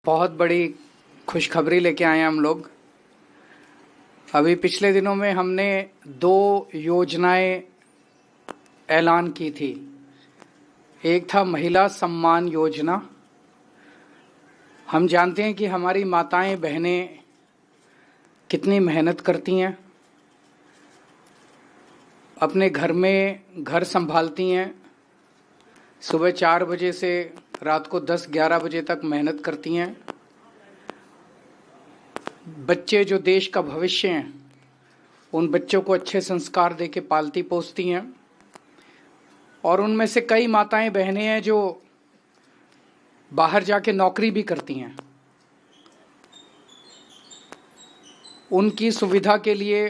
बहुत बड़ी खुशखबरी लेके आए हैं हम लोग। अभी पिछले दिनों में हमने 2 योजनाएं ऐलान की थी। एक था महिला सम्मान योजना। हम जानते हैं कि हमारी माताएं बहनें कितनी मेहनत करती हैं, अपने घर में घर संभालती हैं, सुबह 4 बजे से रात को 10-11 बजे तक मेहनत करती हैं। बच्चे जो देश का भविष्य हैं, उन बच्चों को अच्छे संस्कार देके पालती पोसती हैं। और उनमें से कई माताएं बहनें हैं जो बाहर जाके नौकरी भी करती हैं। उनकी सुविधा के लिए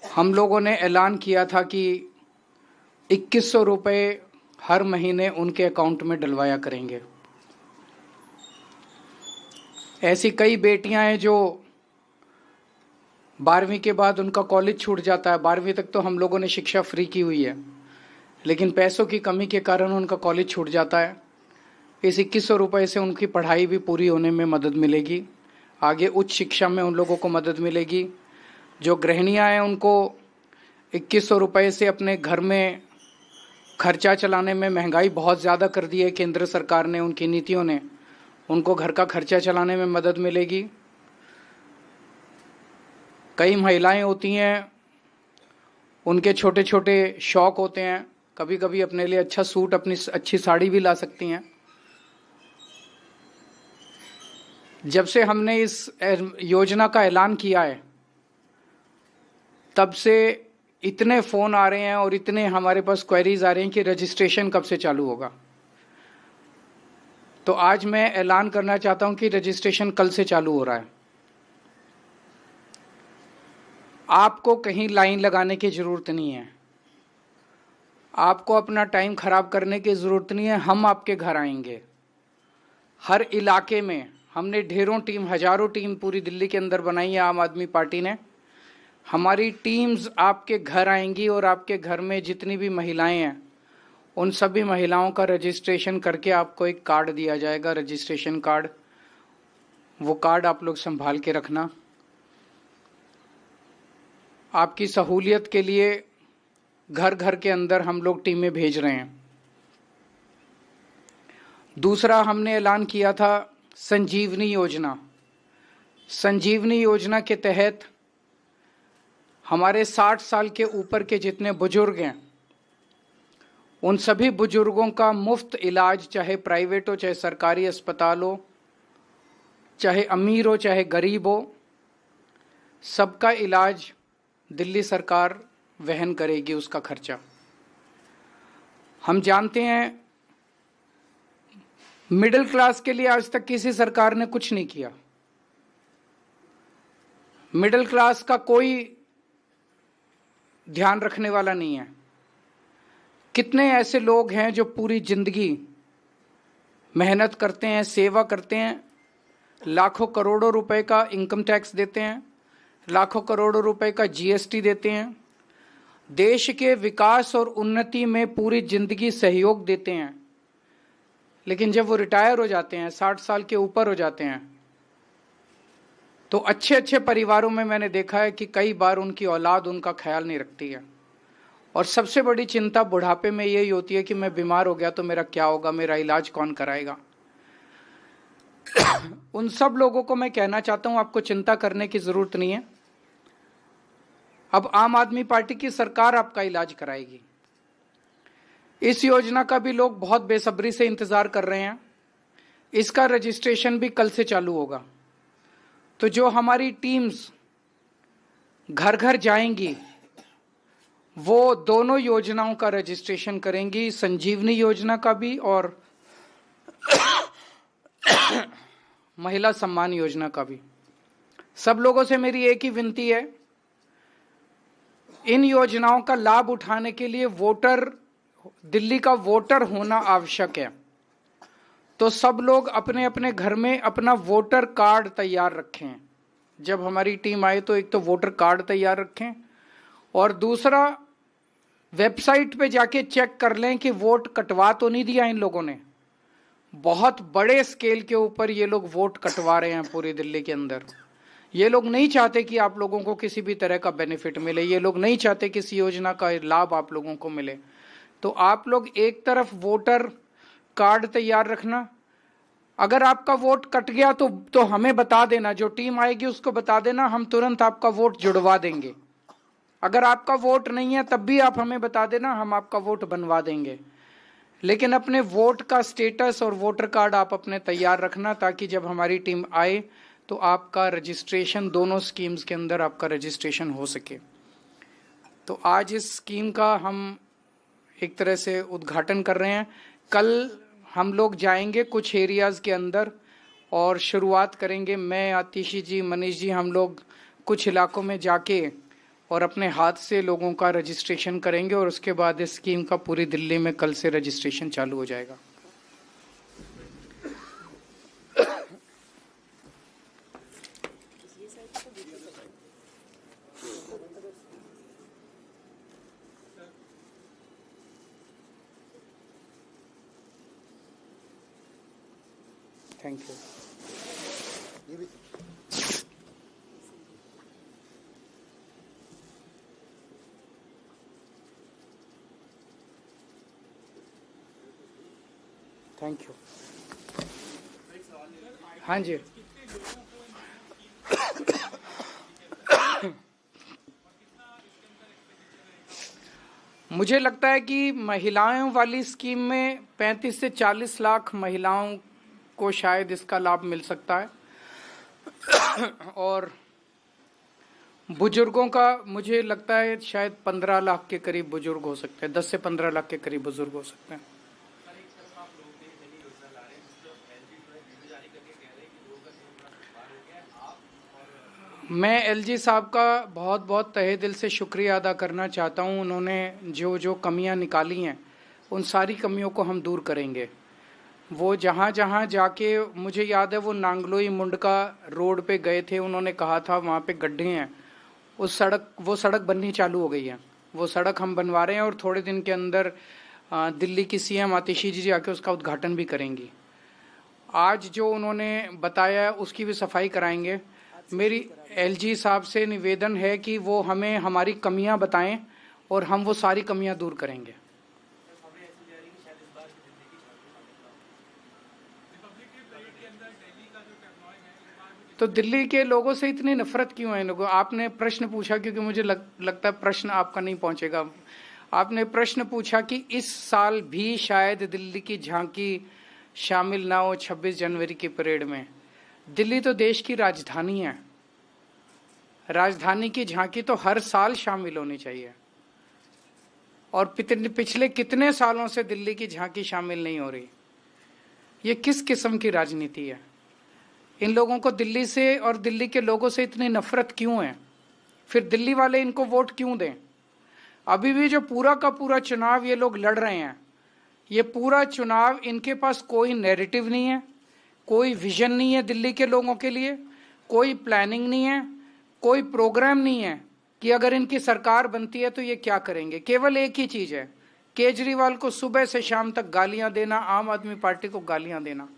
हम लोगों ने ऐलान किया था कि 2100 रुपये हर महीने उनके अकाउंट में डलवाया करेंगे। ऐसी कई बेटियां हैं जो 12वीं के बाद उनका कॉलेज छूट जाता है। 12वीं तक तो हम लोगों ने शिक्षा फ्री की हुई है, लेकिन पैसों की कमी के कारण उनका कॉलेज छूट जाता है। इस 2100 रुपये से उनकी पढ़ाई भी पूरी होने में मदद मिलेगी। आगे उच्च शिक्षा में उन लोगों को मदद मिलेगी। जो गृहिणियां हैं उनको 2100 रुपये से अपने घर में खर्चा चलाने में, महंगाई बहुत ज़्यादा कर दी है केंद्र सरकार ने, उनकी नीतियों ने, उनको घर का खर्चा चलाने में मदद मिलेगी। कई महिलाएं होती हैं, उनके छोटे छोटे शौक होते हैं, कभी कभी अपने लिए अच्छा सूट, अपनी अच्छी साड़ी भी ला सकती हैं। जब से हमने इस योजना का ऐलान किया है, तब से इतने फ़ोन आ रहे हैं और इतने हमारे पास क्वेरीज आ रही हैं कि रजिस्ट्रेशन कब से चालू होगा। तो आज मैं ऐलान करना चाहता हूं कि रजिस्ट्रेशन कल से चालू हो रहा है। आपको कहीं लाइन लगाने की ज़रूरत नहीं है, आपको अपना टाइम खराब करने की ज़रूरत नहीं है। हम आपके घर आएंगे। हर इलाके में हमने ढेरों टीम, हजारों टीम पूरी दिल्ली के अंदर बनाई है आम आदमी पार्टी ने। हमारी टीम्स आपके घर आएंगी और आपके घर में जितनी भी महिलाएं हैं, उन सभी महिलाओं का रजिस्ट्रेशन करके आपको एक कार्ड दिया जाएगा, रजिस्ट्रेशन कार्ड। वो कार्ड आप लोग संभाल के रखना। आपकी सहूलियत के लिए घर घर के अंदर हम लोग टीमें भेज रहे हैं। दूसरा, हमने ऐलान किया था संजीवनी योजना। संजीवनी योजना के तहत हमारे 60 साल के ऊपर के जितने बुजुर्ग हैं, उन सभी बुजुर्गों का मुफ्त इलाज, चाहे प्राइवेट हो चाहे सरकारी अस्पताल हो, चाहे अमीर हो चाहे गरीब हो, सबका इलाज दिल्ली सरकार वहन करेगी, उसका खर्चा। हम जानते हैं मिडिल क्लास के लिए आज तक किसी सरकार ने कुछ नहीं किया। मिडिल क्लास का कोई ध्यान रखने वाला नहीं है। कितने ऐसे लोग हैं जो पूरी जिंदगी मेहनत करते हैं, सेवा करते हैं, लाखों करोड़ों रुपए का इनकम टैक्स देते हैं, लाखों करोड़ों रुपए का जीएसटी देते हैं, देश के विकास और उन्नति में पूरी जिंदगी सहयोग देते हैं, लेकिन जब वो रिटायर हो जाते हैं, 60 साल के ऊपर हो जाते हैं, तो अच्छे अच्छे परिवारों में मैंने देखा है कि कई बार उनकी औलाद उनका ख्याल नहीं रखती है। और सबसे बड़ी चिंता बुढ़ापे में यही होती है कि मैं बीमार हो गया तो मेरा क्या होगा, मेरा इलाज कौन कराएगा। उन सब लोगों को मैं कहना चाहता हूं, आपको चिंता करने की जरूरत नहीं है। अब आम आदमी पार्टी की सरकार आपका इलाज कराएगी। इस योजना का भी लोग बहुत बेसब्री से इंतजार कर रहे हैं। इसका रजिस्ट्रेशन भी कल से चालू होगा। तो जो हमारी टीम्स घर घर जाएंगी, वो दोनों योजनाओं का रजिस्ट्रेशन करेंगी, संजीवनी योजना का भी और महिला सम्मान योजना का भी। सब लोगों से मेरी एक ही विनती है, इन योजनाओं का लाभ उठाने के लिए दिल्ली का वोटर होना आवश्यक है। तो सब लोग अपने अपने घर में अपना वोटर कार्ड तैयार रखें। जब हमारी टीम आए तो एक तो वोटर कार्ड तैयार रखें, और दूसरा वेबसाइट पे जाके चेक कर लें कि वोट कटवा तो नहीं दिया इन लोगों ने। बहुत बड़े स्केल के ऊपर ये लोग वोट कटवा रहे हैं पूरी दिल्ली के अंदर। ये लोग नहीं चाहते कि आप लोगों को किसी भी तरह का बेनिफिट मिले, ये लोग नहीं चाहते किसी योजना का लाभ आप लोगों को मिले। तो आप लोग एक तरफ वोटर कार्ड तैयार रखना, अगर आपका वोट कट गया तो हमें बता देना, जो टीम आएगी उसको बता देना, हम तुरंत आपका वोट जुड़वा देंगे। अगर आपका वोट नहीं है तब भी आप हमें बता देना, हम आपका वोट बनवा देंगे। लेकिन अपने वोट का स्टेटस और वोटर कार्ड आप अपने तैयार रखना, ताकि जब हमारी टीम आए तो आपका रजिस्ट्रेशन, दोनों स्कीम्स के अंदर आपका रजिस्ट्रेशन हो सके। तो आज इस स्कीम का हम एक तरह से उद्घाटन कर रहे हैं। कल हम लोग जाएंगे कुछ एरियाज़ के अंदर और शुरुआत करेंगे। मैं, आतिशी जी, मनीष जी, हम लोग कुछ इलाकों में जाके और अपने हाथ से लोगों का रजिस्ट्रेशन करेंगे और उसके बाद इस स्कीम का पूरी दिल्ली में कल से रजिस्ट्रेशन चालू हो जाएगा। Thank you. Thank you. हाँ जी। मुझे लगता है कि महिलाओं वाली स्कीम में 35 से 40 लाख महिलाओं को शायद इसका लाभ मिल सकता है और बुजुर्गों का मुझे लगता है शायद 15 लाख के करीब बुजुर्ग हो सकते हैं, 10 से 15 लाख के करीब बुजुर्ग हो सकते हैं। मैं एलजी साहब का बहुत बहुत तहे दिल से शुक्रिया अदा करना चाहता हूं। उन्होंने जो जो कमियां निकाली हैं उन सारी कमियों को हम दूर करेंगे। वो जहाँ जहाँ जाके, मुझे याद है वो नांगलोई मुंडका रोड पे गए थे, उन्होंने कहा था वहाँ पे गड्ढे हैं, वो सड़क बननी चालू हो गई है। वो सड़क हम बनवा रहे हैं और थोड़े दिन के अंदर दिल्ली की सीएम आतिशी जी आके उसका उद्घाटन भी करेंगी। आज जो उन्होंने बताया है उसकी भी सफाई कराएंगे। मेरी एलजी साहब से निवेदन है कि वो हमें हमारी कमियां बताएं और हम वो सारी कमियां दूर करेंगे। तो दिल्ली के लोगों से इतनी नफरत क्यों है लोगों? आपने प्रश्न पूछा, क्योंकि मुझे लगता है प्रश्न आपका नहीं पहुंचेगा। आपने प्रश्न पूछा कि इस साल भी शायद दिल्ली की झांकी शामिल ना हो 26 जनवरी की परेड में। दिल्ली तो देश की राजधानी है, राजधानी की झांकी तो हर साल शामिल होनी चाहिए। और पिछले कितने सालों से दिल्ली की झांकी शामिल नहीं हो रही? ये किस किस्म की राजनीति है? इन लोगों को दिल्ली से और दिल्ली के लोगों से इतनी नफरत क्यों है? फिर दिल्ली वाले इनको वोट क्यों दें? अभी भी जो पूरा का पूरा चुनाव ये लोग लड़ रहे हैं, ये पूरा चुनाव इनके पास कोई नैरेटिव नहीं है, कोई विजन नहीं है दिल्ली के लोगों के लिए, कोई प्लानिंग नहीं है, कोई प्रोग्राम नहीं है कि अगर इनकी सरकार बनती है तो ये क्या करेंगे। केवल एक ही चीज है, केजरीवाल को सुबह से शाम तक गालियां देना, आम आदमी पार्टी को गालियां देना।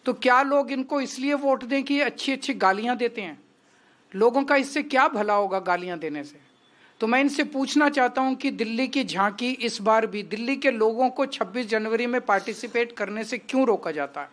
तो क्या लोग इनको इसलिए वोट दें कि ये अच्छी अच्छी गालियां देते हैं? लोगों का इससे क्या भला होगा गालियां देने से? तो मैं इनसे पूछना चाहता हूं कि दिल्ली की झांकी इस बार भी दिल्ली के लोगों को 26 जनवरी में पार्टिसिपेट करने से क्यों रोका जाता है?